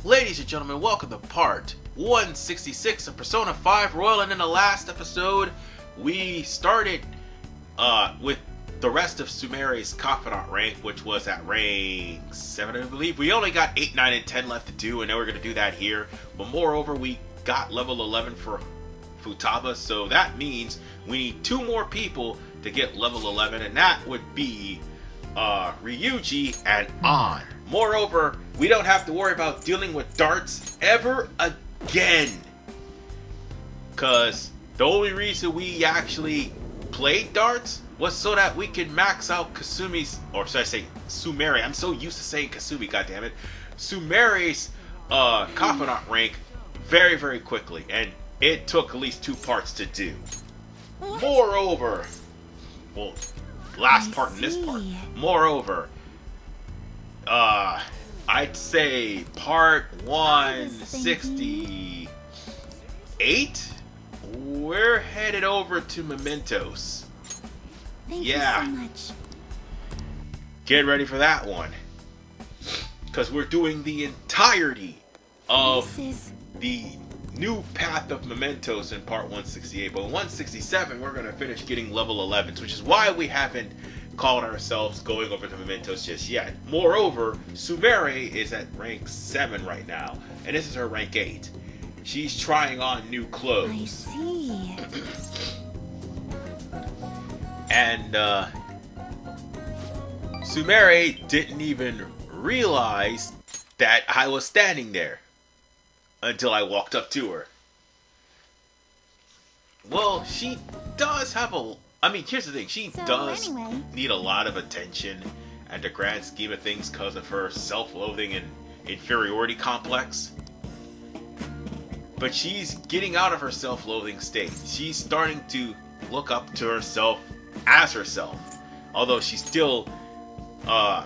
Ladies and gentlemen, welcome to part 166 of Persona 5 Royal, and in the last episode, we started with the rest of Sumere's Confidant rank, which was at rank 7, I believe. We only got 8, 9, and 10 left to do, and now we're going to do that here. But moreover, we got level 11 for Futaba, so that means we need 2 more people to get level 11, and that would be Ryuji and An. Moreover, we don't have to worry about dealing with darts ever again. Because the only reason we actually played darts was so that we could max out Kasumi's, or should I say Sumere, I'm so used to saying Kasumi, goddammit, Sumere's Confidant rank very, very quickly. And it took at least 2 parts to do. Moreover, well, last part in this part. Moreover, I'd say part 168, we're headed over to Mementos. Thank you so much. Get ready for that one. Because we're doing the entirety of the new path of Mementos in part 168. But in 167, we're going to finish getting level 11s, which is why we haven't called ourselves going over to Mementos just yet. Moreover, Sumere is at rank 7 right now, and this is her rank 8. She's trying on new clothes. I see. And Sumere didn't even realize that I was standing there until I walked up to her. Well, she does have a... I mean, here's the thing. She does need a lot of attention at the grand scheme of things because of her self-loathing and inferiority complex. But she's getting out of her self-loathing state. She's starting to look up to herself as herself. Although she still, No.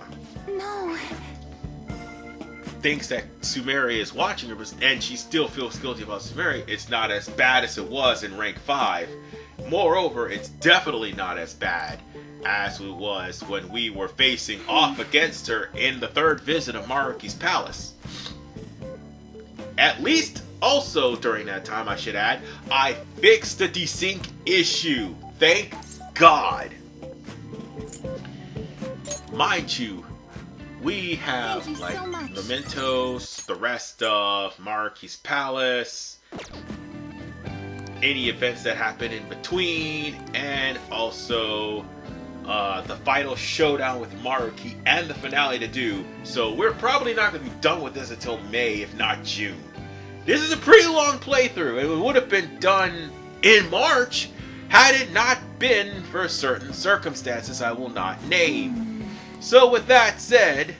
thinks that Sumere is watching her, and she still feels guilty about Sumere. It's not as bad as it was in rank 5. Moreover, it's definitely not as bad as it was when we were facing off against her in the 3rd visit of Maruki's palace. At least, also during that time, I should add, I fixed the desync issue. Thank God. Mind you, we have like so much. Mementos, the rest of Maruki's palace, any events that happen in between, and also the final showdown with Maruki and the finale to do. So we're probably not going to be done with this until May, if not June. This is a pretty long playthrough, and it would have been done in March had it not been for certain circumstances I will not name. So with that said,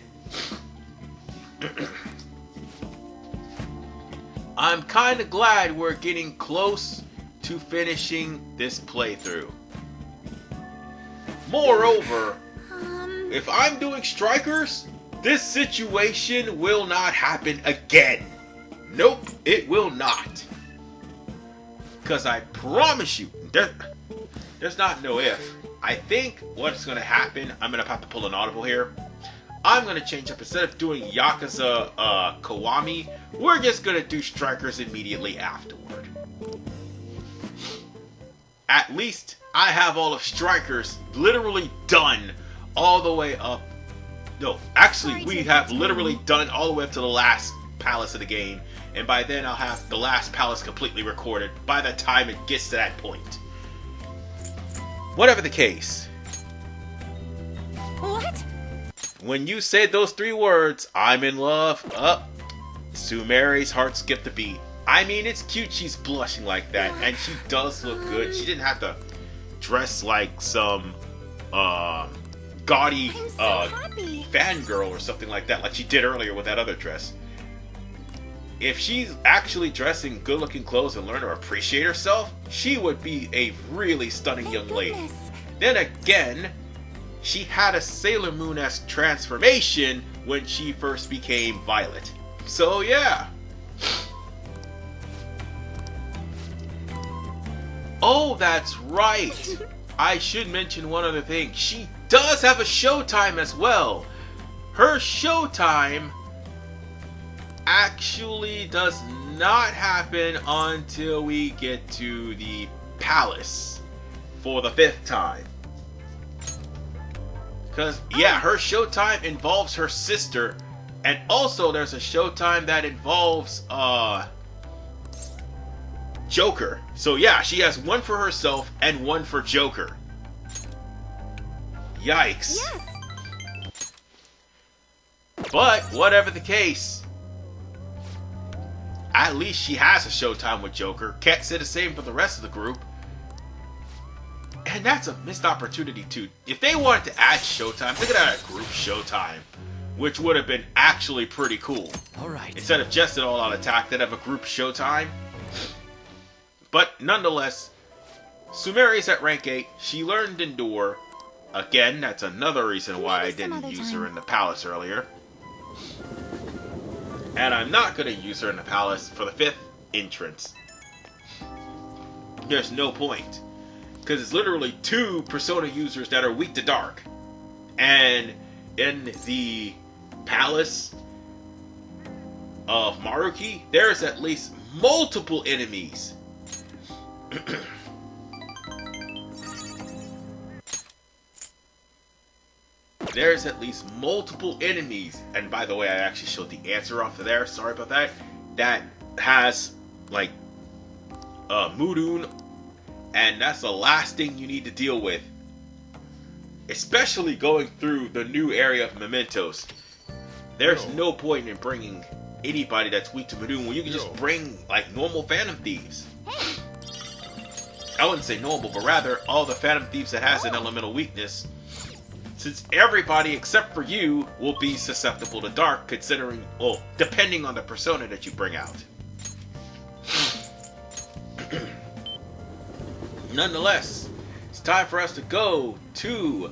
I'm kind of glad we're getting close to finishing this playthrough. Moreover, if I'm doing strikers, this situation will not happen again. Nope, it will not. Because I promise you, there's not no if. I think what's going to happen, I'm going to have to pull an audible here. I'm going to change up. Instead of doing Yakuza Kiwami, we're just going to do strikers immediately afterward. At least I have all of strikers literally done all the way up. No, actually we have literally done all the way up to the last palace of the game. And by then I'll have the last palace completely recorded by the time it gets to that point. Whatever the case. What? When you said those 3 words, I'm in love, Sumere's heart skipped a beat. I mean, it's cute she's blushing like that, and she does look good. She didn't have to dress like some gaudy fangirl or something like that, like she did earlier with that other dress. If she's actually dressing good-looking clothes and learn to appreciate herself, she would be a really stunning young lady. Then again, she had a Sailor Moon-esque transformation when she first became Violet. So yeah. Oh, that's right. I should mention one other thing. She does have a showtime as well. Her showtime actually does not happen until we get to the palace for the 5th time. Because, yeah, her showtime involves her sister, and also there's a showtime that involves, Joker. So, yeah, she has one for herself and one for Joker. Yikes. Yes. But, whatever the case, at least she has a showtime with Joker. Can't say the same for the rest of the group. And that's a missed opportunity too. If they wanted to add showtime, think of that a group showtime, which would have been actually pretty cool. Alright. Instead of just an all-out attack, they'd have a group showtime. But nonetheless, Sumeri's at rank 8. She learned Endure. Again, that's another reason why I didn't use her in the palace earlier. And I'm not going to use her in the palace for the 5th entrance. There's no point. Because it's literally 2 Persona users that are weak to dark. And in the palace of Maruki, there's at least multiple enemies. There's at least multiple enemies. And by the way, I actually showed the answer off of there. Sorry about that. That has, like, Mudun. And that's the last thing you need to deal with. Especially going through the new area of Mementos. There's no point in bringing anybody that's weak to Mudun when you can just bring, like, normal Phantom Thieves. I wouldn't say normal, but rather all the Phantom Thieves that has an elemental weakness. Since everybody except for you will be susceptible to dark, considering, well, depending on the persona that you bring out. Nonetheless, it's time for us to go to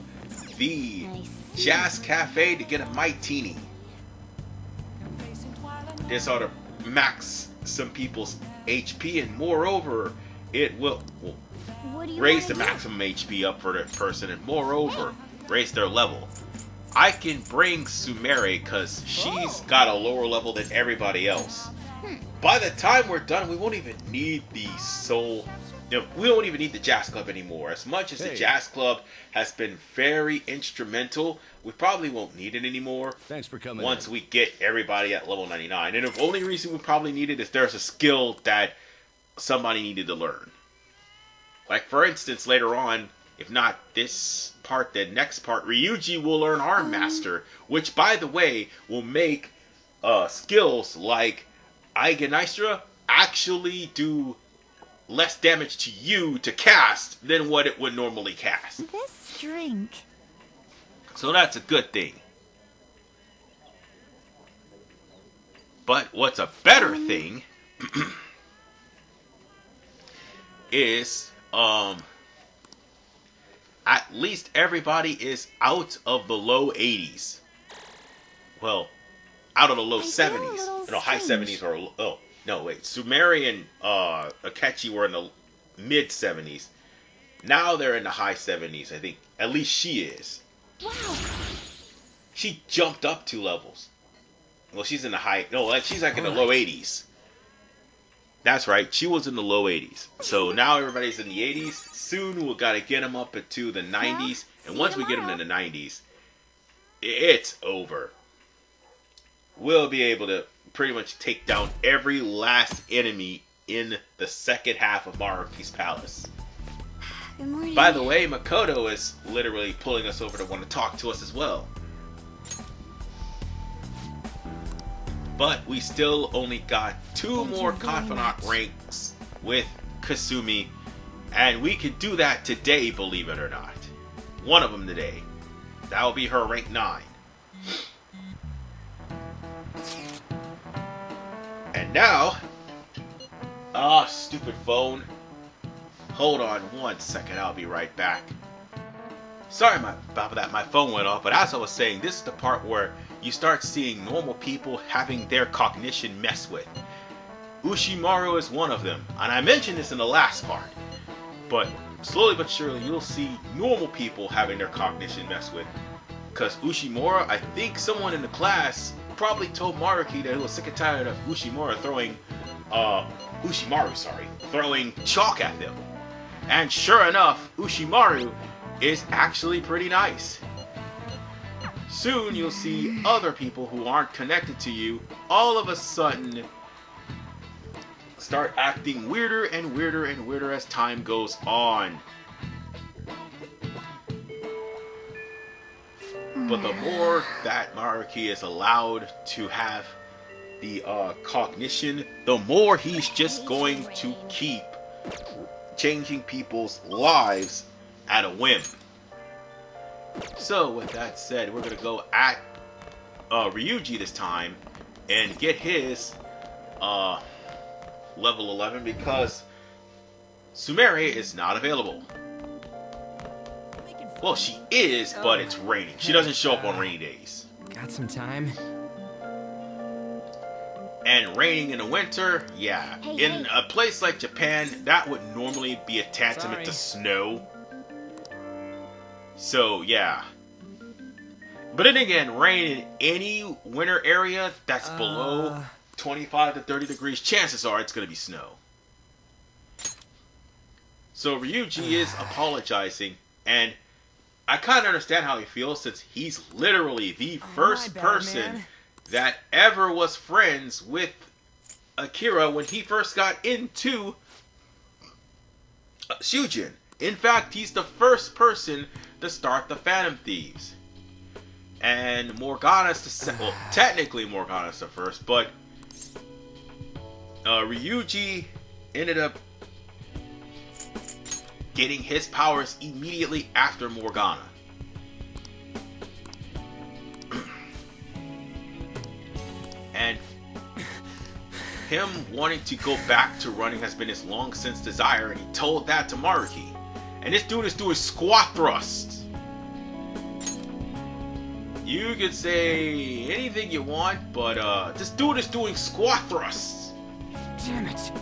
the Jazz Cafe to get a Martini. This ought to max some people's HP, and moreover, it will raise the maximum HP up for the person, and moreover, raise their level. I can bring Sumere because she's got a lower level than everybody else. By the time we're done, we won't even need the soul. We don't even need the Jazz Club anymore. As much as the Jazz Club has been very instrumental, we probably won't need it anymore. Thanks for coming. Once we get everybody at level 99. And the only reason we probably need it is there's a skill that somebody needed to learn. Like, for instance, later on, if not this part, the next part, Ryuji will learn Arm Master, which, by the way, will make skills like Eigenistra actually do less damage to you to cast than what it would normally cast. This drink. So that's a good thing. But what's a better thing is at least everybody is out of the low 80s. Well, out of the low 70s. No, high 70s or oh. No, wait. Sumeri and Akechi were in the mid 70s. Now they're in the high 70s, I think. At least she is. Wow. She jumped up 2 levels. Well, she's in the high... No, like she's like in the low 80s. That's right. She was in the low 80s. So now everybody's in the 80s. Soon we've got to get them up into the 90s. And once we get them in the 90s, it's over. We'll be able to pretty much take down every last enemy in the second half of Maruki's Palace. Good morning. By the way, Makoto is literally pulling us over to want to talk to us as well. But we still only got 2 more Confidant ranks with Kasumi. And we could do that today, believe it or not. One of them today. That will be her rank 9. And now... stupid phone. Hold on 1 second, I'll be right back. Sorry about that, my phone went off, but as I was saying, this is the part where you start seeing normal people having their cognition messed with. Ushimaru is one of them, and I mentioned this in the last part. But slowly but surely, you'll see normal people having their cognition messed with. Because Ushimura, I think someone in the class probably told Maruki that he was sick and tired of Ushimaru throwing chalk at them. And sure enough, Ushimaru is actually pretty nice. Soon you'll see other people who aren't connected to you all of a sudden start acting weirder and weirder and weirder as time goes on. But the more that Maruki is allowed to have the cognition, the more he's just going to keep changing people's lives at a whim. So with that said, we're going to go at Ryuji this time and get his level 11 because Sumire is not available. Well, she is, but it's raining. She doesn't show up on rainy days. Got some time? And raining in the winter, yeah. In a place like Japan, that would normally be a tantamount to snow. So, yeah. But then again, rain in any winter area that's below 25 to 30 degrees, chances are it's going to be snow. So Ryuji is apologizing, and I kind of understand how he feels since he's literally the first person that ever was friends with Akira when he first got into Shujin. In fact, he's the first person to start the Phantom Thieves. And Morgana's the well, technically Morgana's the first, but Ryuji ended up getting his powers immediately after Morgana. And him wanting to go back to running has been his long since desire, and he told that to Maruki. And this dude is doing squat thrusts. You could say anything you want, but this dude is doing squat thrusts. Damn it.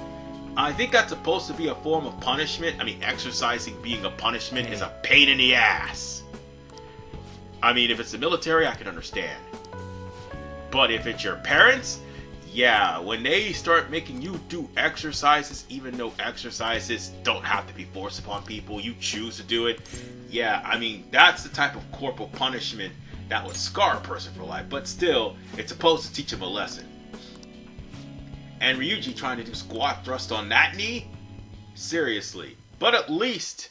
I think that's supposed to be a form of punishment. I mean, exercising being a punishment is a pain in the ass. I mean, if it's the military, I can understand. But if it's your parents, yeah, when they start making you do exercises, even though exercises don't have to be forced upon people, you choose to do it. Yeah, I mean, that's the type of corporal punishment that would scar a person for life. But still, it's supposed to teach them a lesson. And Ryuji trying to do squat thrust on that knee? Seriously. But at least,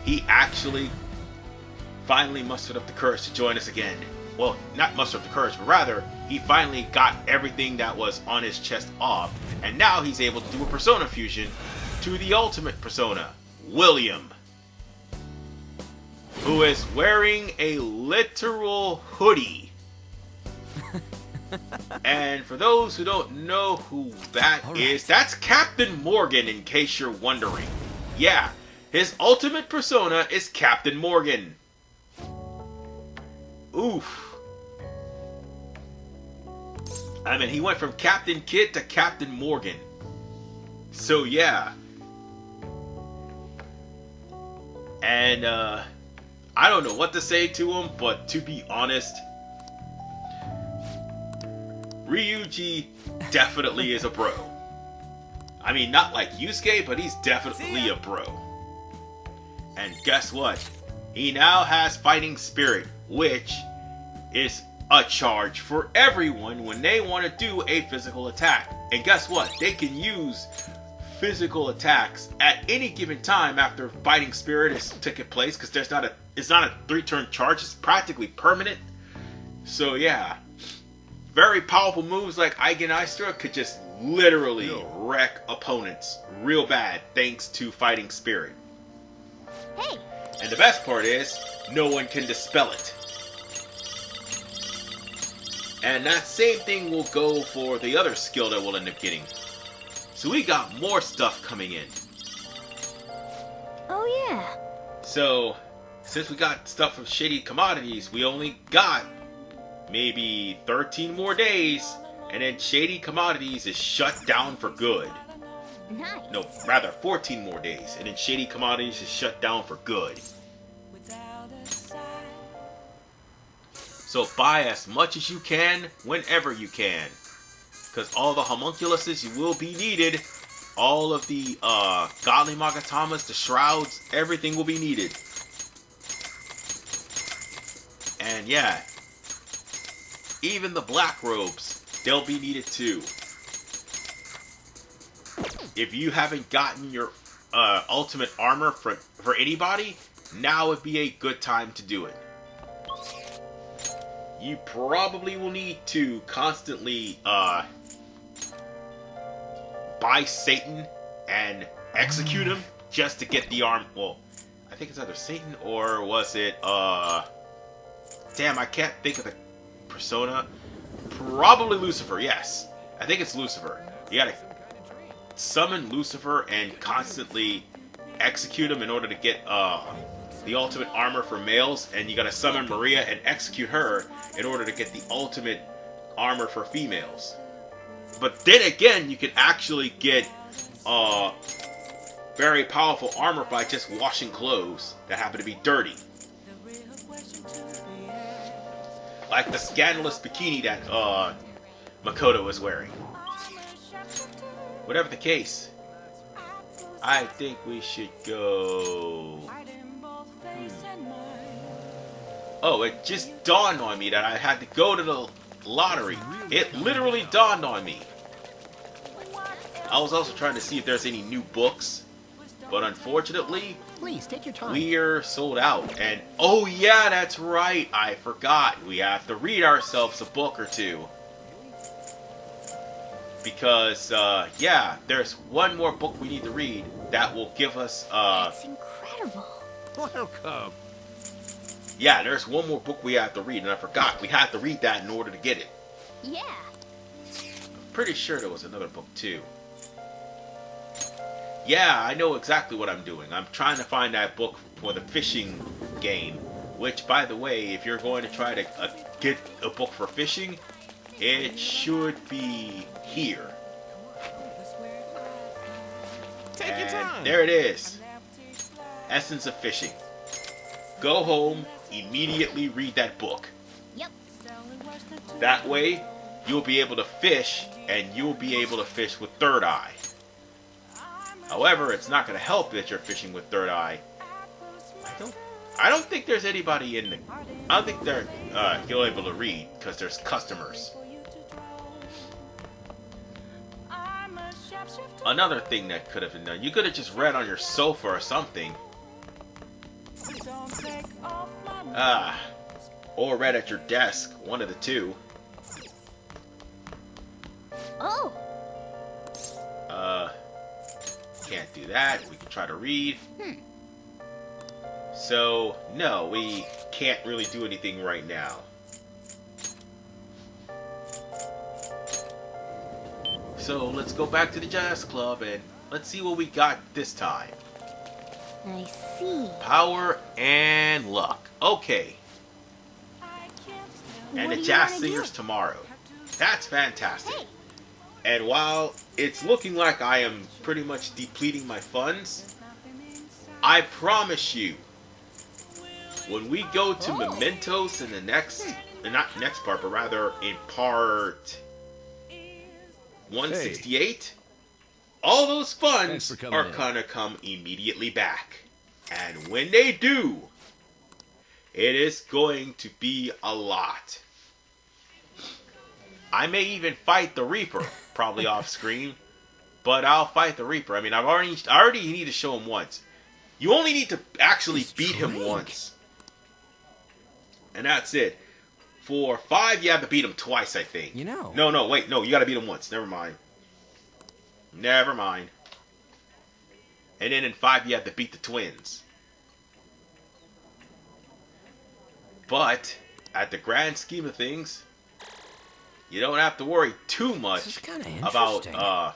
he actually finally mustered up the courage to join us again. Well, not muster up the courage, but rather, he finally got everything that was on his chest off, and now he's able to do a persona fusion to the ultimate persona, William, who is wearing a literal hoodie. And for those who don't know who that is, that's Captain Morgan, in case you're wondering. Yeah, his ultimate persona is Captain Morgan. Oof. I mean, he went from Captain Kidd to Captain Morgan. So, yeah. And, I don't know what to say to him, but to be honest, Ryuji definitely is a bro. I mean, not like Yusuke, but he's definitely a bro. And guess what? He now has fighting spirit, which is a charge for everyone when they want to do a physical attack. And guess what? They can use physical attacks at any given time after fighting spirit has taken place, because it's not a 3-turn charge, it's practically permanent. So yeah, very powerful moves like Eigen Aistra could just literally wreck opponents real bad thanks to fighting spirit. Hey. And the best part is, no one can dispel it. And that same thing will go for the other skill that we'll end up getting. So we got more stuff coming in. Oh yeah. So, since we got stuff from Shady Commodities, we only got maybe 13 more days, and then Shady Commodities is shut down for good. Nice. No, rather 14 more days, and then Shady Commodities is shut down for good. So buy as much as you can, whenever you can. Because all the homunculuses will be needed. All of the godly Magatamas, the shrouds, everything will be needed. And yeah, even the black robes, they'll be needed too. If you haven't gotten your ultimate armor for anybody, now would be a good time to do it. You probably will need to constantly buy Satan and execute him just to get the arm. Well, I think it's either Satan or was it damn, I can't think of the persona. Probably Lucifer, yes. I think it's Lucifer. You gotta summon Lucifer and constantly execute him in order to get the ultimate armor for males, and you gotta summon Maria and execute her in order to get the ultimate armor for females. But then again, you can actually get very powerful armor by just washing clothes that happen to be dirty. Like the scandalous bikini that Makoto was wearing. Whatever the case, I think we should go... Oh, it just dawned on me that I had to go to the lottery. It literally dawned on me. I was also trying to see if there's any new books, but unfortunately, Please take your time. we're sold out. And oh yeah, that's right, I forgot. We have to read ourselves a book or two. Because, yeah, there's one more book we need to read that will give us, That's incredible. Welcome. yeah, there's one more book we have to read, and I forgot. We had to read that in order to get it. Yeah. I'm pretty sure there was another book, too. Yeah, I know exactly what I'm doing. I'm trying to find that book for the fishing game. Which, by the way, if you're going to try to get a book for fishing, it should be here. Take your time. And there it is. Essence of Fishing. Go home, immediately read that book. Yep. That way, you'll be able to fish, and you'll be able to fish with third eye. However, it's not going to help that you're fishing with third eye. I don't think there's anybody in the... I don't think they're you'll able to read, because there's customers. Another thing that could have been done, you could have just read on your sofa or something. Or read at your desk, one of the two. Oh. Can't do that. We can try to read. So, no, we can't really do anything right now. So, let's go back to the jazz club and let's see what we got this time. I see. Power and luck. Okay. And What the do jazz you wanna singers do? tomorrow. That's fantastic. Hey. And while it's looking like I am pretty much depleting my funds, I promise you, when we go to Mementos in the next, not next part, but rather in part 168, all those Thanks funds for coming are in. gonna come immediately back. And when they do, it is going to be a lot. I may even fight the Reaper, probably off screen, but I'll fight the Reaper. I mean, I already need to show him once. You only need to actually beat him once. And that's it. For 5, you have to beat him twice, I think. You know. No, wait, no, you gotta beat him once. Never mind. Never mind. And then in 5, you have to beat the twins. But, at the grand scheme of things, you don't have to worry too much This is kinda about interesting.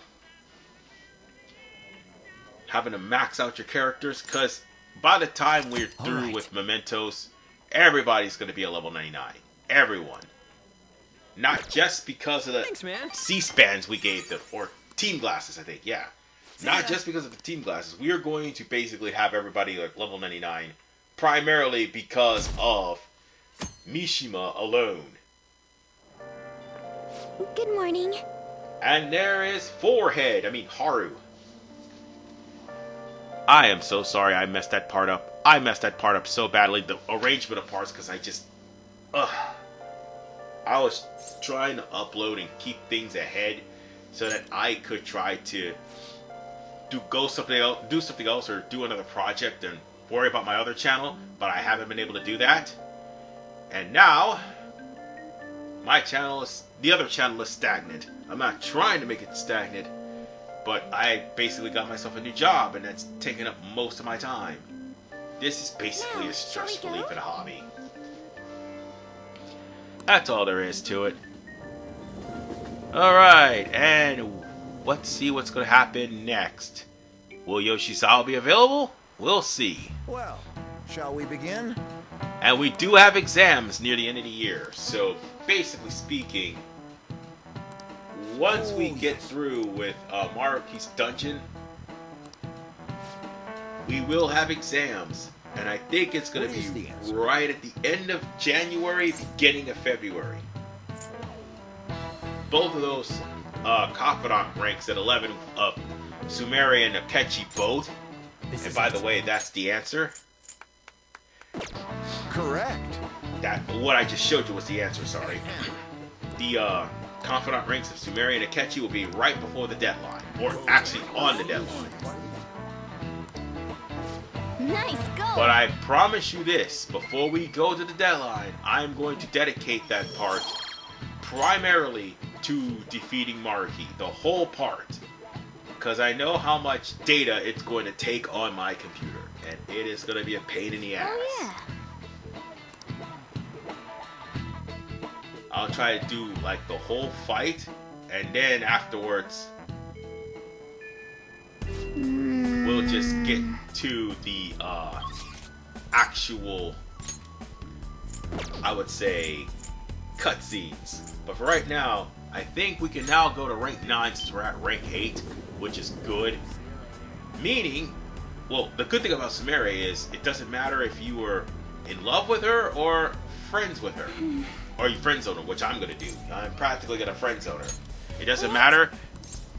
having to max out your characters, because by the time we're through Alright. with Mementos, everybody's going to be a level 99. Everyone. Not just because of the Thanks, man. C-spans we gave them, or team glasses, I think, yeah. Not just because of the team glasses. We are going to basically have everybody like level 99, primarily because of Mishima alone. Good morning. And there is Haru. I am so sorry I messed that part up. I messed that part up so badly, the arrangement of parts, because I was trying to upload and keep things ahead so that I could try to do something else or do another project and worry about my other channel, but I haven't been able to do that. And now the other channel is stagnant. I'm not trying to make it stagnant, but I basically got myself a new job, and that's taking up most of my time. This is basically a stress relief and a hobby. That's all there is to it. Alright, and let's see what's going to happen next. Will Yoshizawa be available? We'll see. Well, shall we begin? And we do have exams near the end of the year, so basically speaking, once we get through with Maruki's dungeon, we will have exams. And I think it's going to be right at the end of January, beginning of February. Both of those Confidant ranks at 11 of Sumeri and Akechi both. And by the way, that's the answer. Correct. What I just showed you was the answer, sorry. The Confidant ranks of Sumeri and Akechi will be right before the deadline. Or actually on the deadline. Nice go. But I promise you this, before we go to the deadline, I'm going to dedicate that part primarily to defeating Maruki, the whole part. Because I know how much data it's going to take on my computer, and it is going to be a pain in the ass. Oh yeah. I'll try to do like the whole fight, and then afterwards we'll just get to the actual, I would say, cutscenes. But for right now, I think we can now go to rank 9 since we're at rank 8, which is good. Meaning, well, the good thing about Sumeri is it doesn't matter if you were in love with her or friends with her. Or you friend zone her, which I'm going to do. I'm practically going to friend zone her. It doesn't matter.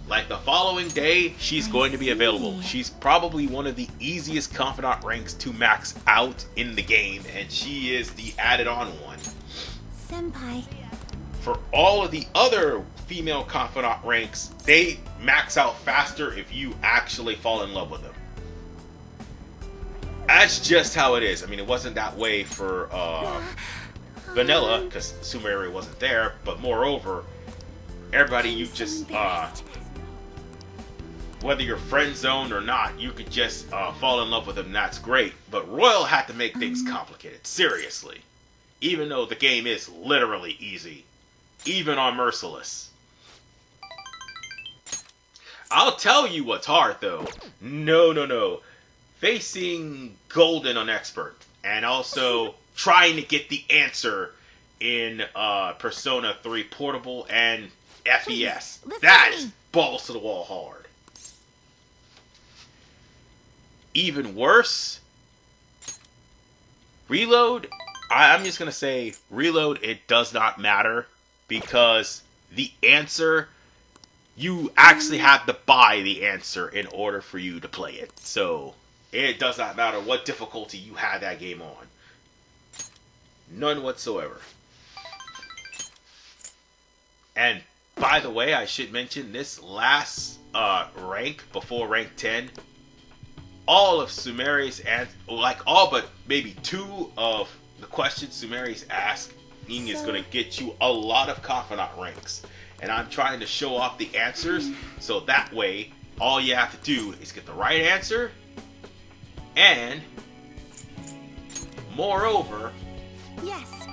Like the following day, she's going to be available. She's probably one of the easiest Confidant ranks to max out in the game, and she is the added on one. Senpai. For all of the other female Confidant ranks, they max out faster if you actually fall in love with them. That's just how it is. I mean, it wasn't that way for Vanilla, because Sumeri wasn't there, but moreover, everybody you just, whether you're friend zoned or not, you could just fall in love with them, and that's great. But Royal had to make things complicated, seriously. Even though the game is literally easy. Even on Merciless. I'll tell you what's hard, though. No. Facing Golden on Expert. And also trying to get the answer in Persona 3 Portable and FES. That is balls to the wall hard. Even worse, Reload, I'm just going to say, Reload, it does not matter, because the answer, you actually have to buy the answer in order for you to play it. So, it does not matter what difficulty you have that game on. None whatsoever. And, by the way, I should mention, this last rank, before rank 10, all of Sumeri's, like all but maybe 2 of the questions Sumeri's asking is going to get you a lot of Confidant ranks. And I'm trying to show off the answers, so that way, all you have to do is get the right answer, and, moreover, yes,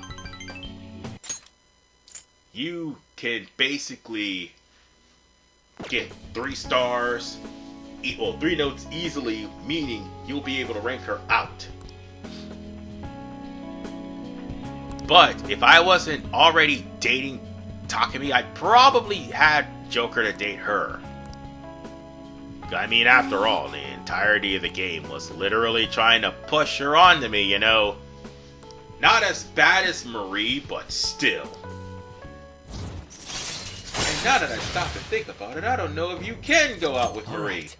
you can basically get 3 stars, 3 notes easily, meaning you'll be able to rank her out. But if I wasn't already dating Takumi, I'd probably had Joker to date her. I mean, after all, the entirety of the game was literally trying to push her onto me, you know. Not as bad as Marie, but still. And now that I stop and think about it, I don't know if you can go out with Marie. Right.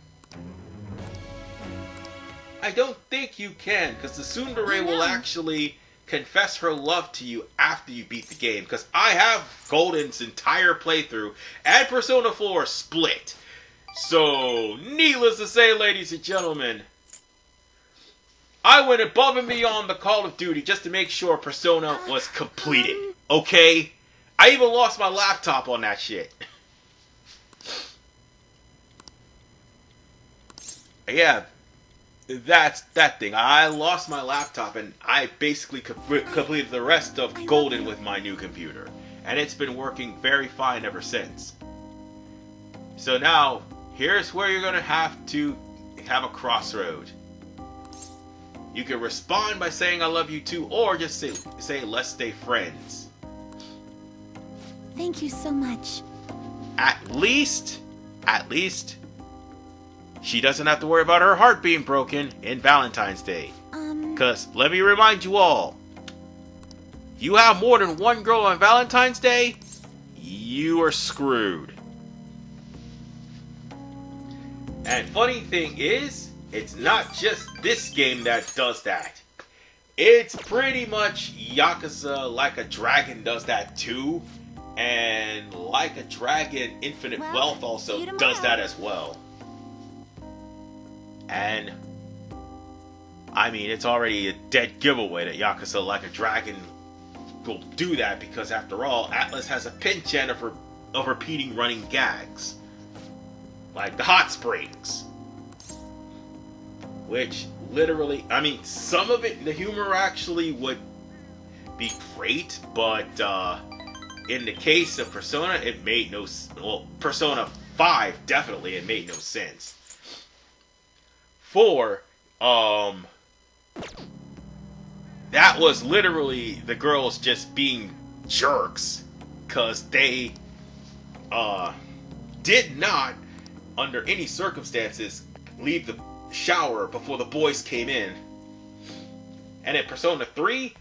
I don't think you can, because the tsundere will actually confess her love to you after you beat the game. Because I have Golden's entire playthrough and Persona 4 split. So, needless to say, ladies and gentlemen, I went above and beyond the Call of Duty just to make sure Persona was completed. Okay? I even lost my laptop on that shit. Yeah, that's that thing. I lost my laptop and I basically completed the rest of Golden with my new computer. And it's been working very fine ever since. So now, here's where you're going to have a crossroad. You can respond by saying I love you too, or just say let's stay friends. Thank you so much. At least, she doesn't have to worry about her heart being broken in Valentine's Day. Because, let me remind you all, you have more than one girl on Valentine's Day, you are screwed. And funny thing is, it's not just this game that does that. It's pretty much Yakuza Like a Dragon does that too. And Like a Dragon Infinite Wealth also does that as well. And I mean, it's already a dead giveaway that Yakuza Like a Dragon will do that, because after all, Atlas has a pinch end of repeating running gags. Like the hot springs. Which literally, I mean, some of it, the humor actually would be great, but in the case of Persona, it made no, well, Persona 5, definitely, it made no sense. 4, that was literally the girls just being jerks, because they, did not, under any circumstances, leave the shower before the boys came in. And in Persona 3,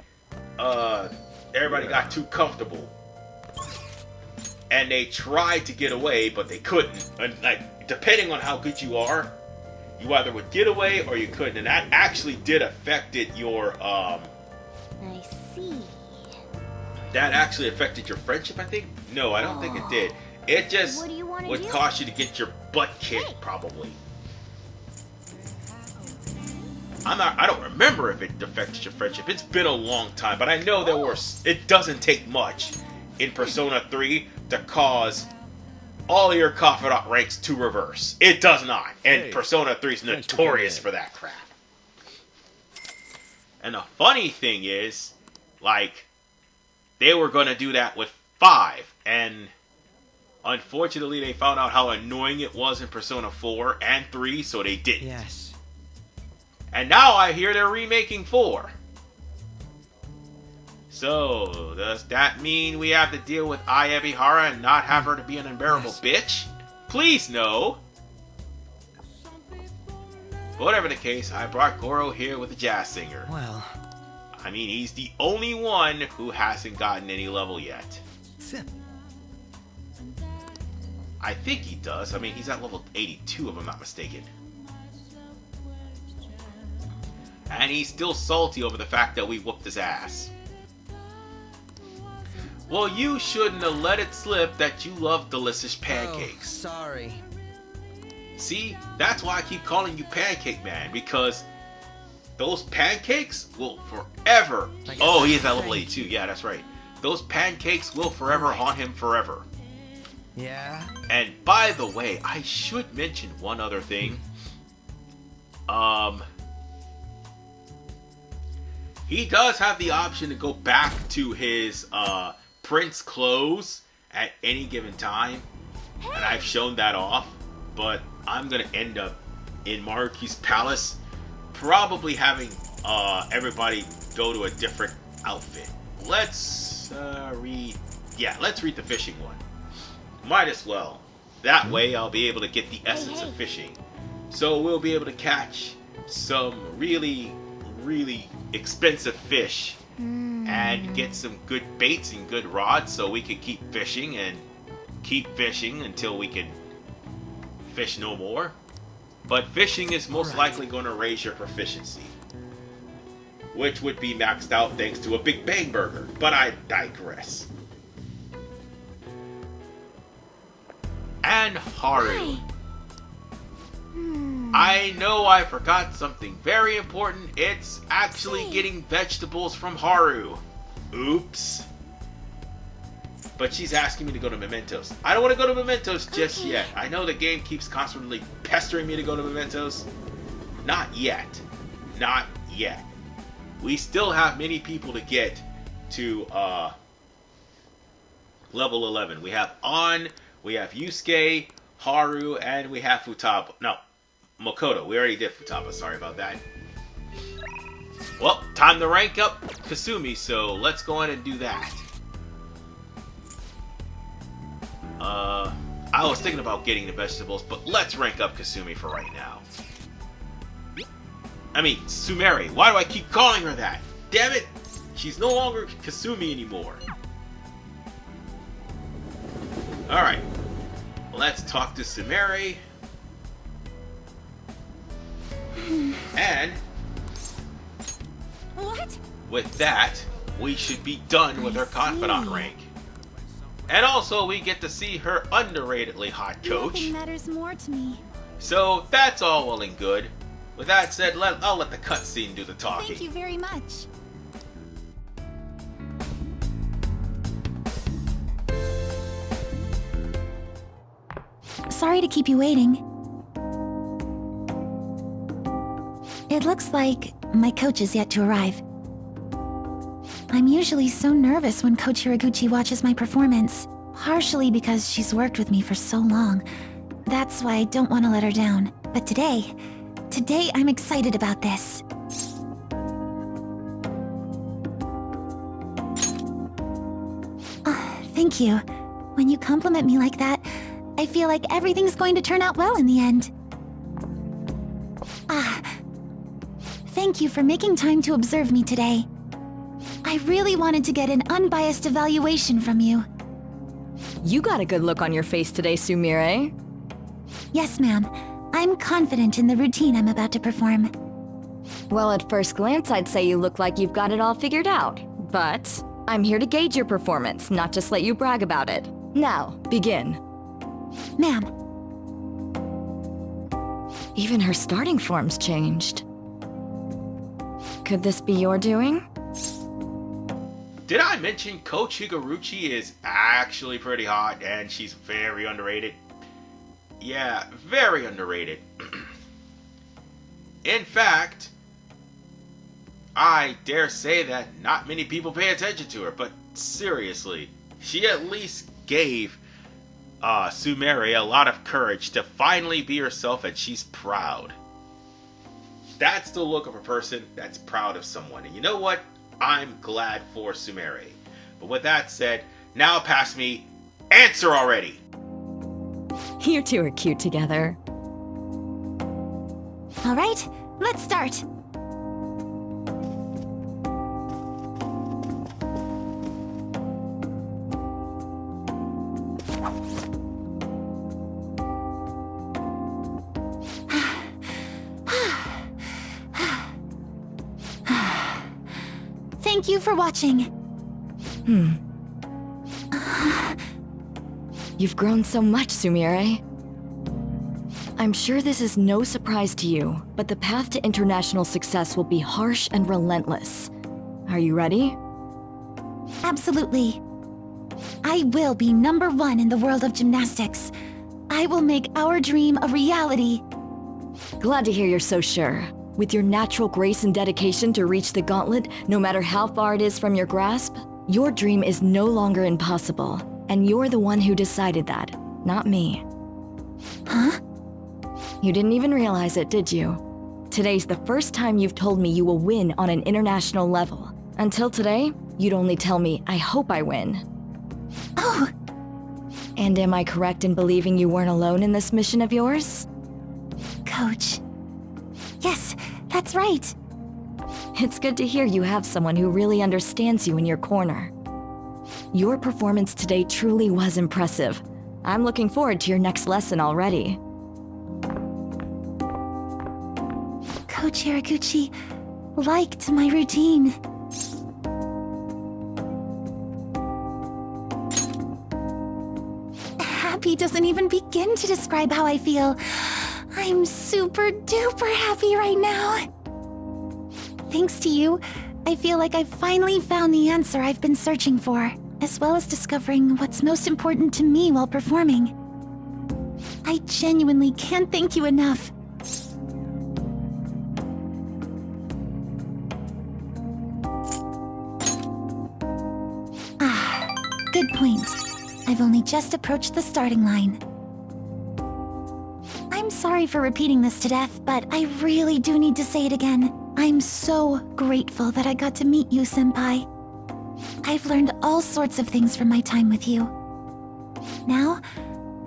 everybody got too comfortable. And they tried to get away, but they couldn't. And, like, depending on how good you are, you either would get away or you couldn't. And that actually did affected your, I see. that actually affected your friendship, I think? No, I don't think it did. It just What do you wanna would do? cause you to get your butt kicked, probably. I don't remember if it affected your friendship. It's been a long time, but I know it doesn't take much in Persona 3 to cause all your Confidant ranks to reverse. It does not. And Hey, Persona 3 is notorious for that crap. And the funny thing is, like, they were going to do that with 5, and unfortunately they found out how annoying it was in Persona 4 and 3, so they didn't. Yes. And now I hear they're remaking 4. So, does that mean we have to deal with Ai Ebihara and not have her to be an unbearable bitch? Please no! But whatever the case, I brought Goro here with a jazz singer. Well, I mean, he's the only one who hasn't gotten any level yet. sip. I think he does. I mean, he's at level 82 if I'm not mistaken. And he's still salty over the fact that we whooped his ass. Well, you shouldn't have let it slip that you love delicious pancakes. Oh, sorry. See, that's why I keep calling you Pancake Man, because those pancakes will forever... Oh, he is at level 82. Yeah, that's right. Those pancakes will forever haunt him forever. Yeah? And by the way, I should mention one other thing. He does have the option to go back to his prince clothes at any given time, and I've shown that off, but I'm gonna end up in Maruki's palace, probably having everybody go to a different outfit. Let's read the fishing one. Might as well. That way I'll be able to get the essence of fishing. So we'll be able to catch some really, really expensive fish and get some good baits and good rods so we can keep fishing until we can fish no more. But fishing is most likely going to raise your proficiency, which would be maxed out thanks to a Big Bang Burger. But I digress. And Haru. I know I forgot something very important. It's actually getting vegetables from Haru. Oops. But she's asking me to go to Mementos. I don't want to go to Mementos just yet. I know the game keeps constantly pestering me to go to Mementos. Not yet. Not yet. We still have many people to get to level 11. We have An, we have Yusuke, Haru, and we have Futaba. No, Makoto. We already did Futaba. Sorry about that. Well, time to rank up Kasumi, so let's go ahead and do that. I was thinking about getting the vegetables, but let's rank up Kasumi for right now. I mean, Sumere. Why do I keep calling her that? Damn it! She's no longer Kasumi anymore. Alright. Let's talk to Sumere. And What? with that, we should be done with her Confidant rank. And also, we get to see her underratedly hot coach. Nothing matters more to me. So, that's all well and good. With that said, I'll let the cutscene do the talking. Thank you very much. Sorry to keep you waiting. It looks like my coach is yet to arrive. I'm usually so nervous when Coach Hiraguchi watches my performance, partially because she's worked with me for so long. That's why I don't want to let her down. But today I'm excited about this. Thank you. When you compliment me like that, I feel like everything's going to turn out well in the end. Thank you for making time to observe me today. I really wanted to get an unbiased evaluation from you. You got a good look on your face today, Sumire. Yes, ma'am. I'm confident in the routine I'm about to perform. Well, at first glance, I'd say you look like you've got it all figured out. But I'm here to gauge your performance, not just let you brag about it. Now, begin. Ma'am. Even her starting form's changed. Could this be your doing? Did I mention Coach Higuruchi is actually pretty hot and she's very underrated? Yeah, very underrated. In fact, I dare say that not many people pay attention to her, but seriously, she at least gave Sumere a lot of courage to finally be herself, and she's proud. That's the look of a person that's proud of someone. And you know what? I'm glad for Sumere. But with that said, now pass me, answer already! You two are cute together. All right, let's start. Thank you for watching. You've grown so much, Sumire. I'm sure this is no surprise to you, but the path to international success will be harsh and relentless. Are you ready? Absolutely. I will be #1 in the world of gymnastics. I will make our dream a reality. Glad to hear you're so sure. With your natural grace and dedication to reach the gauntlet, no matter how far it is from your grasp, your dream is no longer impossible. And you're the one who decided that, not me. Huh? You didn't even realize it, did you? Today's the first time you've told me you will win on an international level. Until today, you'd only tell me, I hope I win. Oh! And am I correct in believing you weren't alone in this mission of yours? Coach. Yes, that's right. It's good to hear you have someone who really understands you in your corner. Your performance today truly was impressive. I'm looking forward to your next lesson already. Coach Hiraguchi liked my routine. Happy doesn't even begin to describe how I feel. I'm super duper happy right now. Thanks to you, I feel like I've finally found the answer I've been searching for, as well as discovering what's most important to me while performing. I genuinely can't thank you enough. Ah, good point. I've only just approached the starting line. I'm sorry for repeating this to death, but I really do need to say it again. I'm so grateful that I got to meet you, Senpai. I've learned all sorts of things from my time with you. Now,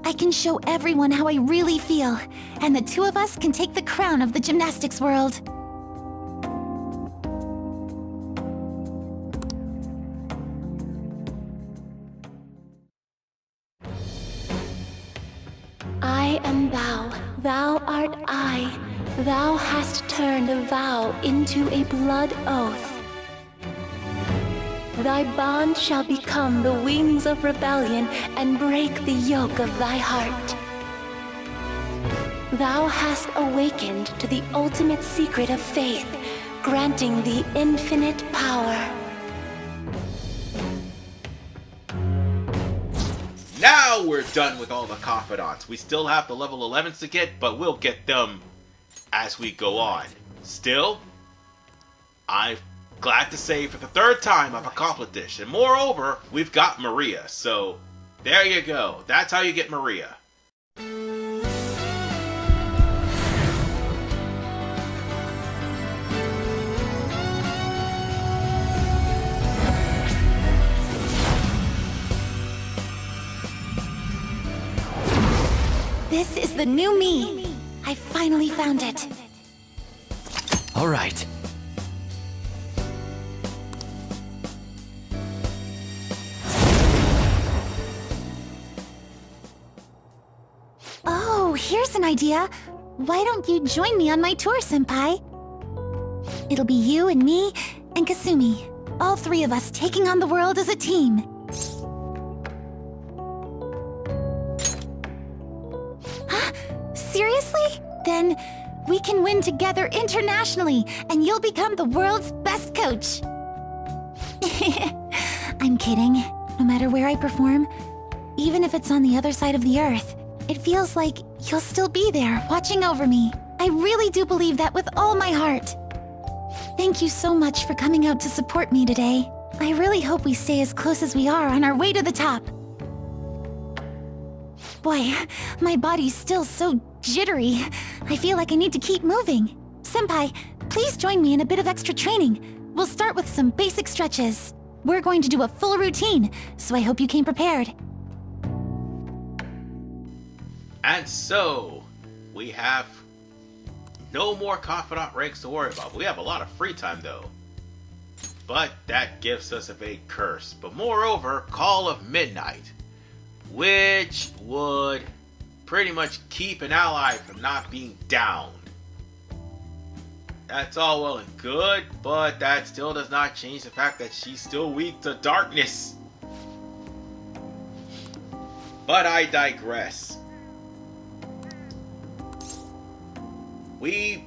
I can show everyone how I really feel, and the two of us can take the crown of the gymnastics world. I am thou, thou art I. Thou hast turned a vow into a blood oath. Thy bond shall become the wings of rebellion and break the yoke of thy heart. Thou hast awakened to the ultimate secret of faith, granting thee infinite power. Now we're done with all the Confidants. We still have the level 11s to get, but we'll get them as we go on. Still, I'm glad to say for the third time I've accomplished this. And moreover, we've got Maria. So, there you go. That's how you get Maria. This is the new me. I finally found it. All right. Oh, here's an idea. Why don't you join me on my tour, Senpai? It'll be you and me and Kasumi. All three of us taking on the world as a team. Seriously? Then we can win together internationally, and you'll become the world's best coach. I'm kidding. No matter where I perform, even if it's on the other side of the earth, it feels like you'll still be there, watching over me. I really do believe that with all my heart. Thank you so much for coming out to support me today. I really hope we stay as close as we are on our way to the top. Boy, my body's still so jittery. I feel like I need to keep moving. Senpai, please join me in a bit of extra training. We'll start with some basic stretches. We're going to do a full routine, so I hope you came prepared. And so, we have no more Confidant ranks to worry about. We have a lot of free time though. But that gives us a vague curse. But moreover, Call of Midnight, which would pretty much keep an ally from not being down. That's all well and good, but that still does not change the fact that she's still weak to darkness. But I digress. We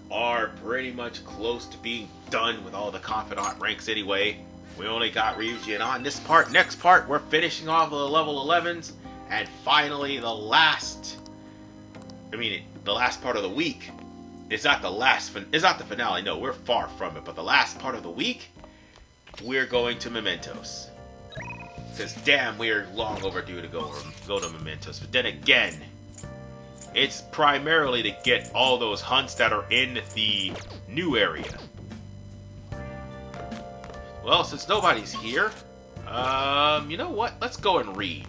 are pretty much close to being done with all the Confidant ranks anyway. We only got Ryuji and on this part. Next part, we're finishing off the level 11s. And finally, the last part of the week. It's not the finale. No, we're far from it. But the last part of the week, we're going to Mementos. Because damn, we're long overdue to go to Mementos. But then again, it's primarily to get all those hunts that are in the new area. Well, since nobody's here, you know what? Let's go and read.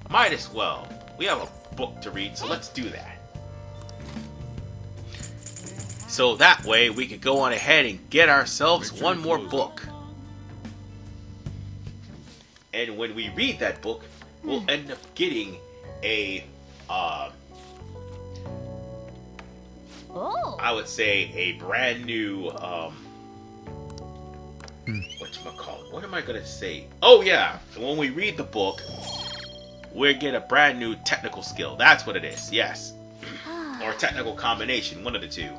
Might as well. We have a book to read, so let's do that. So that way we could go on ahead and get ourselves one more book. And when we read that book, we'll end up getting a, I would say a brand new, whatchamacallit, what am I gonna say? Oh yeah, when we read the book, we'll get a brand new technical skill. That's what it is, yes. Or technical combination, one of the two.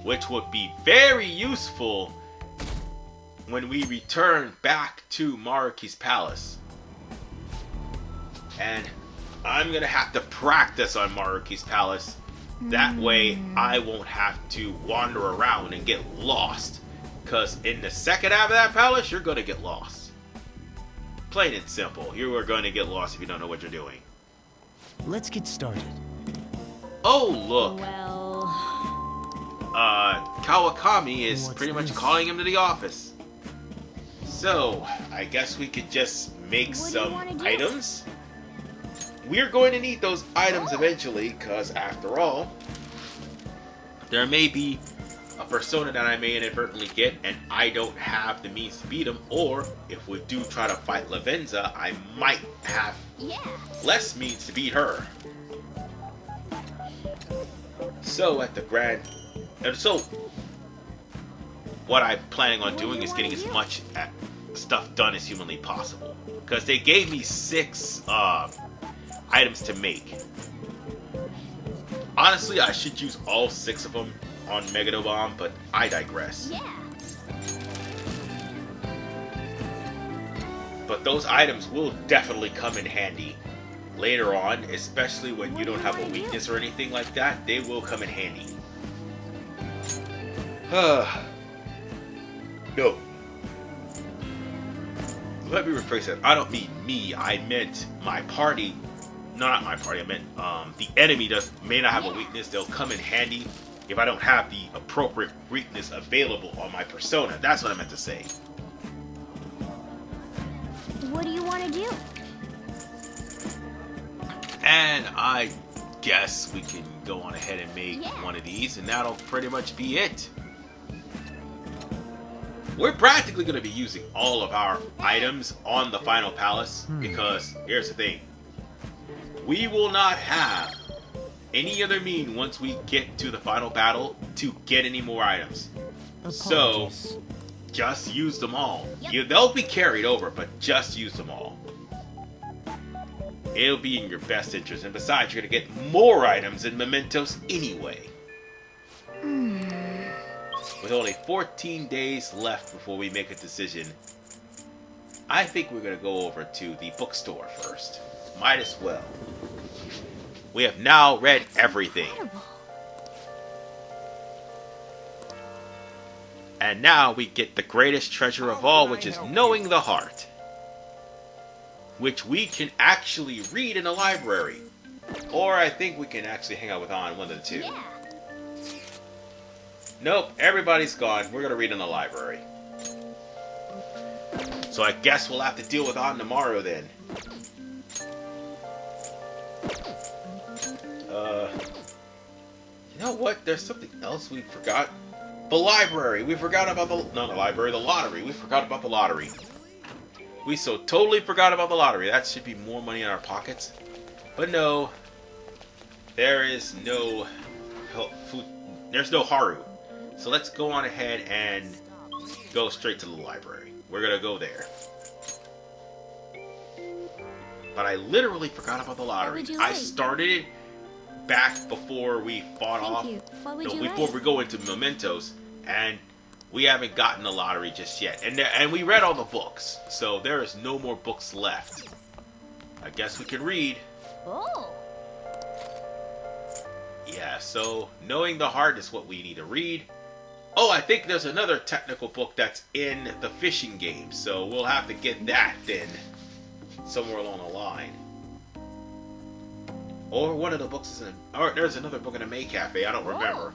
Which would be very useful when we return back to Maruki's palace. And I'm gonna have to practice on Maruki's palace. That way I won't have to wander around and get lost. Because in the second half of that palace, you're gonna get lost. Plain and simple. You are gonna get lost if you don't know what you're doing. Let's get started. Oh, look. Well... Kawakami is What's pretty much this? calling him to the office. So, I guess we could just make some items. We're going to need those items eventually, because after all, there may be a persona that I may inadvertently get, and I don't have the means to beat him, or if we do try to fight Lavenza, I might have less means to beat her. So what I'm planning on doing is getting as much stuff done as humanly possible. Because they gave me 6 items to make. Honestly, I should use all 6 of them on Megalobomb, but I digress. But those items will definitely come in handy later on, especially when you don't have a weakness or anything like that. They will come in handy. No. Let me rephrase that. I don't mean me. I meant my party. No, not my party. I meant the enemy may not have a weakness. They'll come in handy if I don't have the appropriate weakness available on my persona. That's what I meant to say. What do you want to do? And I guess we can go on ahead and make one of these, and that'll pretty much be it. We're practically going to be using all of our items on the final palace, because here's the thing. We will not have any other mean once we get to the final battle to get any more items. Apologies. So, just use them all. They'll be carried over, but just use them all. It'll be in your best interest, and besides, you're going to get more items and mementos anyway. With only 14 days left before we make a decision, I think we're going to go over to the bookstore first. Might as well. We have now read everything. And now we get the greatest treasure of all, which is knowing the heart. Which we can actually read in a library. Or I think we can actually hang out with Ann, one of the two. Nope, everybody's gone. We're gonna read in the library. So I guess we'll have to deal with Ann tomorrow then. You know what? There's something else we forgot. The library. We forgot about the lottery. We forgot about the lottery. We so totally forgot about the lottery. That should be more money in our pockets. But no. There is no food. There's no Haru. So let's go on ahead and go straight to the library. We're gonna go there. But I literally forgot about the lottery. I started it back before we fought off. Before we go into mementos, and we haven't gotten the lottery just yet. And we read all the books, so there is no more books left. I guess we can read. Yeah, so knowing the heart is what we need to read. Oh, I think there's another technical book that's in the fishing game, so we'll have to get that then somewhere along the line. Or one of the books is in, or there's another book in the May Cafe, I don't remember.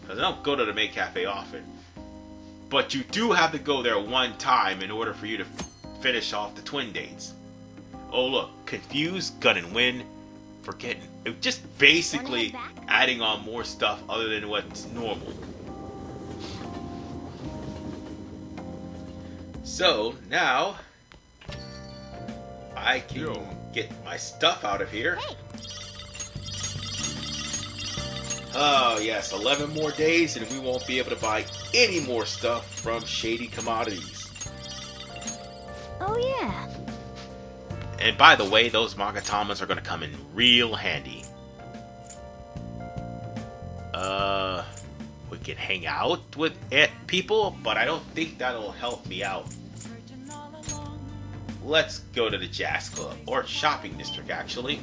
Because I don't go to the May Cafe often. But you do have to go there one time in order for you to finish off the twin dates. Oh look, Confuse, Gun and Win, forgetting. Just basically adding on more stuff other than what's normal. So now I can get my stuff out of here. Oh yes, 11 more days and we won't be able to buy any more stuff from Shady Commodities. Oh yeah. And by the way, those Magatamas are going to come in real handy. We can hang out with people, but I don't think that'll help me out. Let's go to the Jazz Club, or Shopping District actually.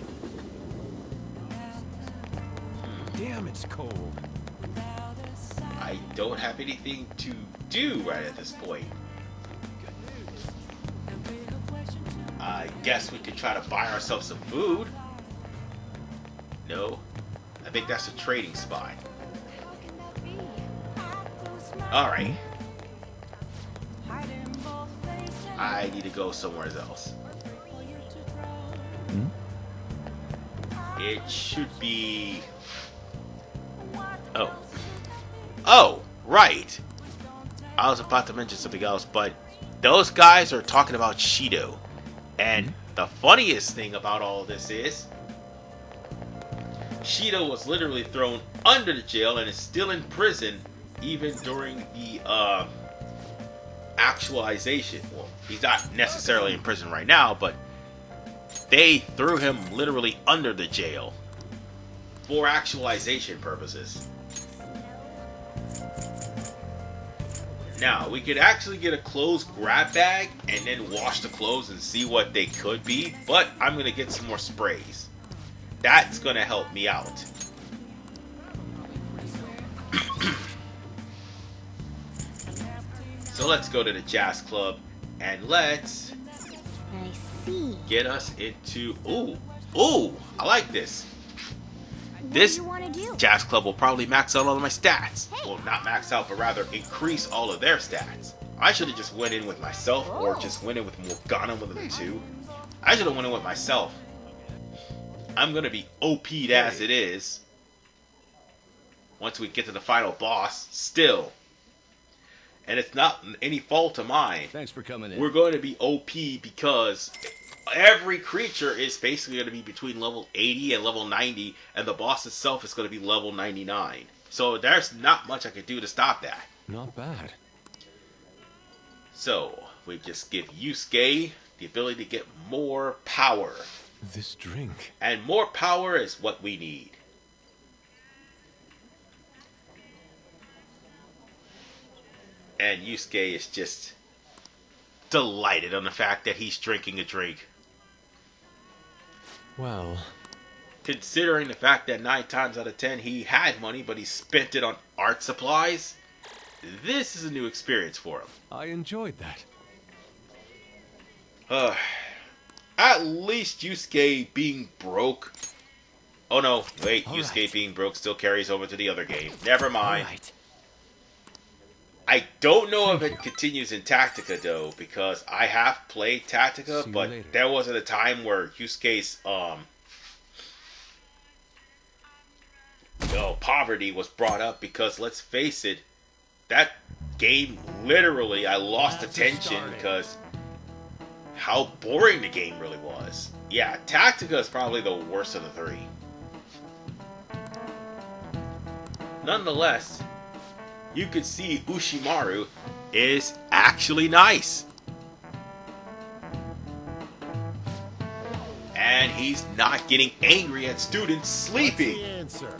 Damn, it's cold. I don't have anything to do right at this point. I guess we could try to buy ourselves some food. No, I think that's a trading spot. Alright. I need to go somewhere else. It should be... Oh, right. I was about to mention something else, but those guys are talking about Shido. And the funniest thing about all of this is Shido was literally thrown under the jail and is still in prison even during the actualization. Well, he's not necessarily in prison right now, but they threw him literally under the jail for actualization purposes. Now, we could actually get a clothes grab bag and then wash the clothes and see what they could be, but I'm going to get some more sprays. That's going to help me out. So let's go to the Jazz Club and let's get us into... Ooh, I like this. This Jazz Club will probably max out all of my stats. Well, not max out, but rather increase all of their stats. I should have just went in with myself, or just went in with Morgana, one of the two. I should have went in with myself. I'm going to be OP'd as it is. Once we get to the final boss, still. And it's not any fault of mine. Thanks for coming in. We're going to be OP because... every creature is basically going to be between level 80 and level 90, and the boss itself is going to be level 99. So there's not much I could do to stop that. Not bad. So we just give Yusuke the ability to get more power. This drink. And more power is what we need. And Yusuke is just delighted on the fact that he's drinking a drink. Well, considering the fact that 9 times out of 10 he had money, but he spent it on art supplies, this is a new experience for him. I enjoyed that. At least Yusuke being broke. Oh no, wait, All Yusuke right. being broke still carries over to the other game. Never mind. All right. I don't know if it continues in Tactica though, because I have played Tactica, See you but later. there wasn't a time where Yusuke's poverty was brought up, because let's face it, that game literally I lost attention because how boring the game really was. Yeah, Tactica is probably the worst of the three. Nonetheless, you can see Ushimaru is actually nice. And he's not getting angry at students sleeping. Answer.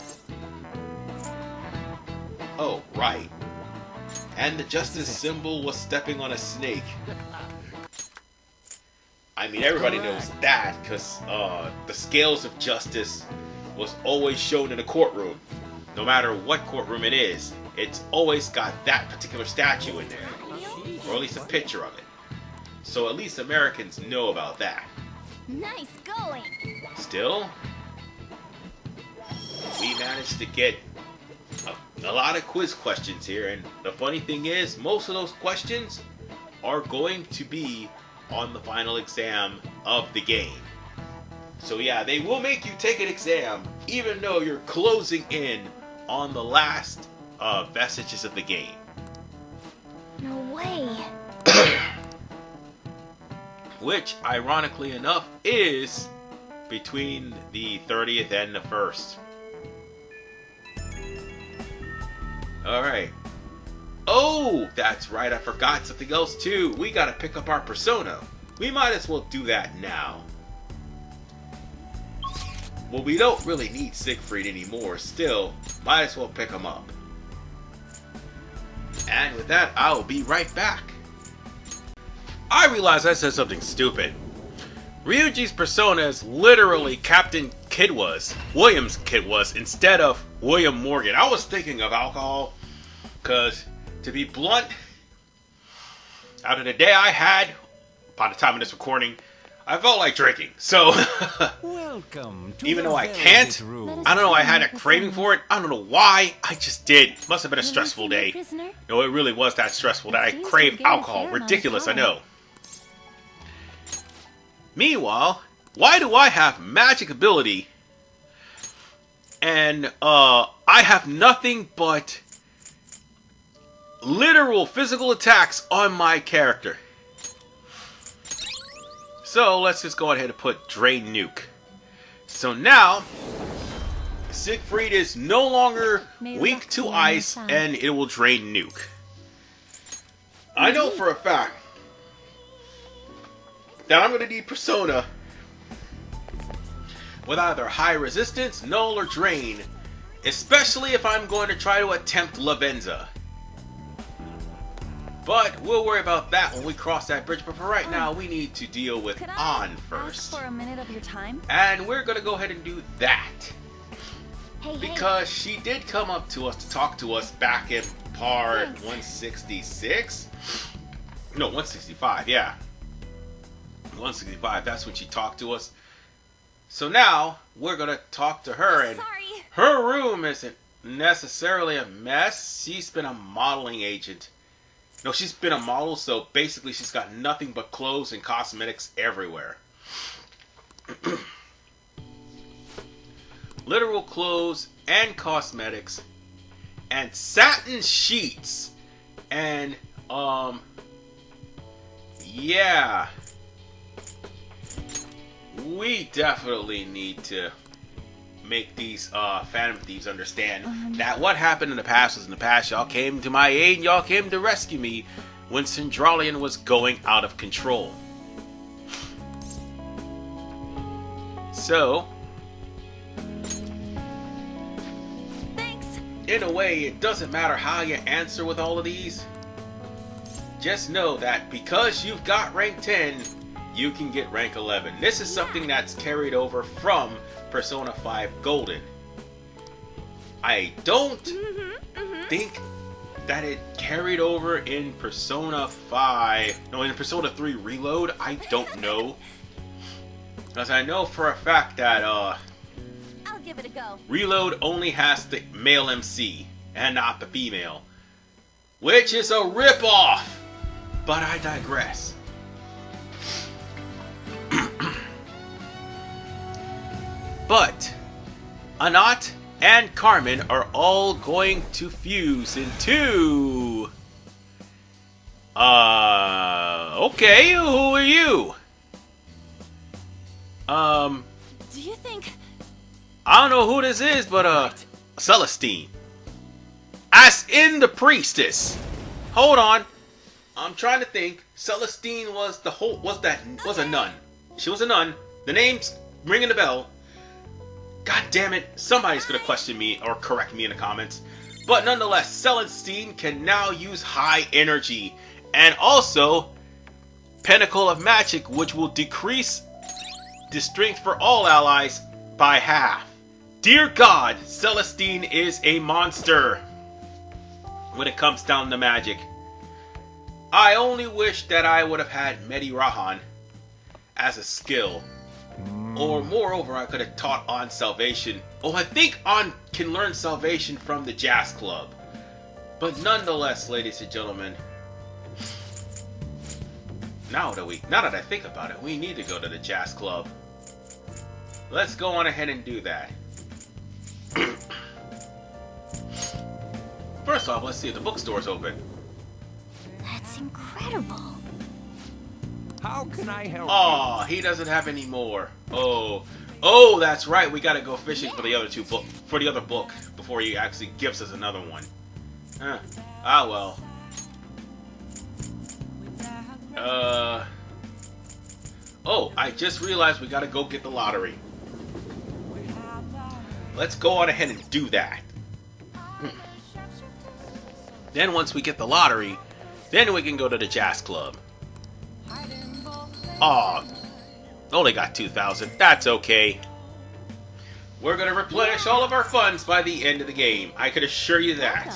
Oh, right. And the justice symbol was stepping on a snake. I mean, everybody knows that, because the scales of justice was always shown in a courtroom. No matter what courtroom it is, it's always got that particular statue in there. Or at least a picture of it. So at least Americans know about that. Nice going. Still, we managed to get a lot of quiz questions here, and the funny thing is, most of those questions are going to be on the final exam of the game. So yeah, they will make you take an exam, even though you're closing in on the last vestiges of the game. No way. Which, ironically enough, is between the 30th and the 1st. Alright. Oh, that's right, I forgot something else too. We gotta pick up our persona. We might as well do that now. Well, we don't really need Siegfried anymore. Still, might as well pick him up. And with that, I'll be right back. I realized I said something stupid. Ryuji's persona is literally Captain Kidwas, William's Kidwas, instead of William Morgan. I was thinking of alcohol, because, to be blunt, out of the day I had, by the time of this recording, I felt like drinking. So, Welcome to even the though I velvet can't, room. I don't know, I had a craving for it. I don't know why. I just did. Must have been a stressful day. Prisoner? No, it really was that stressful that I Seems to craved get a alcohol. fair amount of Ridiculous, I time. know. Meanwhile, why do I have magic ability? And, I have nothing but literal physical attacks on my character. So, let's just go ahead and put Drain Nuke. So now, Siegfried is no longer weak to ice, and it will Drain Nuke. I know for a fact that I'm going to need Persona with either High Resistance, Null, or Drain, especially if I'm going to try to attempt Lavenza. But we'll worry about that when we cross that bridge. But for right now, we need to deal with Could I An first. ask for a minute of your time? And we're going to go ahead and do that. Hey, Because she did come up to us to talk to us back in part Thanks. 166. No, 165, yeah. 165, that's when she talked to us. So now, we're going to talk to her. And Sorry. her room isn't necessarily a mess. She's been a modeling agent. No, she's been a model, so basically she's got nothing but clothes and cosmetics everywhere. Literal clothes and cosmetics and satin sheets and yeah, we definitely need to make these Phantom Thieves understand that what happened in the past was in the past. Y'all came to my aid, y'all came to rescue me when Centralian was going out of control. So in a way, it doesn't matter how you answer with all of these. Just know that because you've got rank 10, you can get rank 11. This is something that's carried over from Persona 5 Golden. I don't think that it carried over in Persona 5... No, in Persona 3 Reload, I don't know. Because I know for a fact that, I'll give it a go. Reload only has the male MC and not the female, which is a ripoff. But I digress. But Anat and Carmen are all going to fuse into... Okay, who are you? Do you think... I don't know who this is, but Celestine. As in the priestess. Hold on. I'm trying to think. Celestine was a nun. She was a nun. The name's ringing the bell. God damn it. Somebody's gonna question me or correct me in the comments. But nonetheless, Celestine can now use high energy. And also Pinnacle of Magic, which will decrease the strength for all allies by half. Dear God, Celestine is a monster when it comes down to magic. I only wish that I would have had Medi Rahan as a skill. Or moreover, I could have taught On Salvation. Oh, I think On can learn Salvation from the Jazz Club. But nonetheless, ladies and gentlemen, now that I think about it, we need to go to the Jazz Club. let's go on ahead and do that. First off, let's see if the bookstore's open. That's incredible. How can I help Oh, he doesn't have any more. Oh, that's right. We gotta go fishing for the other for the other book before he actually gives us another one. Ah well. Oh, I just realized we gotta go get the lottery. Let's go on ahead and do that. Then once we get the lottery, then we can go to the jazz club. Aw, only got 2,000. That's okay. We're gonna replenish all of our funds by the end of the game. I can assure you that.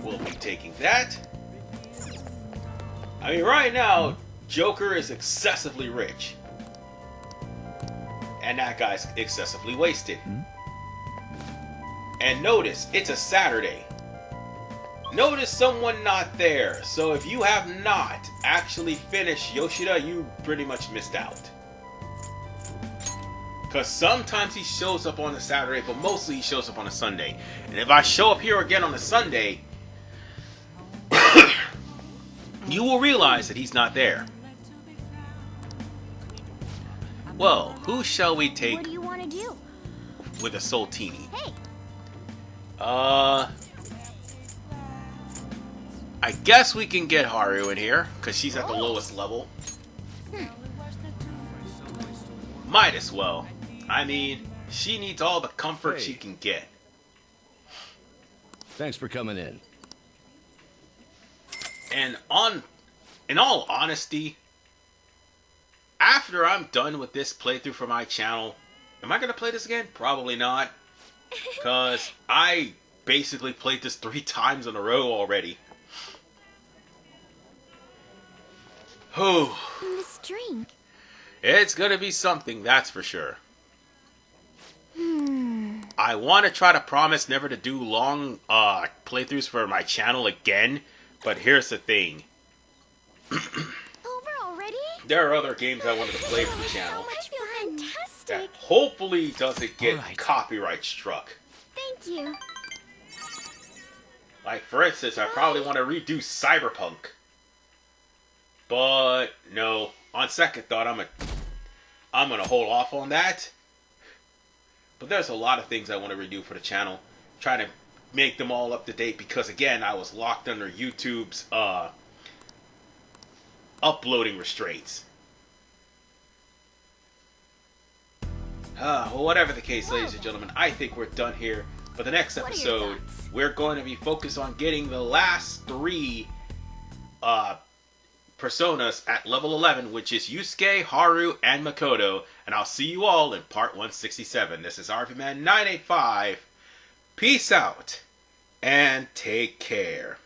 We'll be taking that. I mean, right now, Joker is excessively rich. And that guy's excessively wasted. And notice, it's a Saturday. Notice someone not there. So if you have not actually finished Yoshida, you pretty much missed out. Because sometimes he shows up on a Saturday, but mostly he shows up on a Sunday. And if I show up here again on a Sunday, you will realize that he's not there. Well, who shall we take? What do you want to do? With a Soltini? Hey. I guess we can get Haru in here, because she's at the lowest level. Might as well. I mean, she needs all the comfort she can get. Thanks for coming in. And in all honesty, after I'm done with this playthrough for my channel, am I going to play this again? Probably not. Because I basically played this 3 times in a row already. This drink. It's going to be something, that's for sure. I want to try to promise never to do long playthroughs for my channel again. But here's the thing. Over already? There are other games I wanted to play for the channel. So much fun. That Fantastic. hopefully doesn't get copyright struck. Thank you. Like, for instance, I probably want to redo Cyberpunk. But, no. On second thought, I'm gonna hold off on that. But there's a lot of things I want to redo for the channel. Trying to make them all up to date because, again, I was locked under YouTube's uploading restraints. Well, whatever the case, ladies and gentlemen, I think we're done here. For the next episode, we're going to be focused on getting the last 3 personas at level 11, which is Yusuke, Haru, and Makoto. And I'll see you all in part 167. This is RVman985. Peace out, and take care.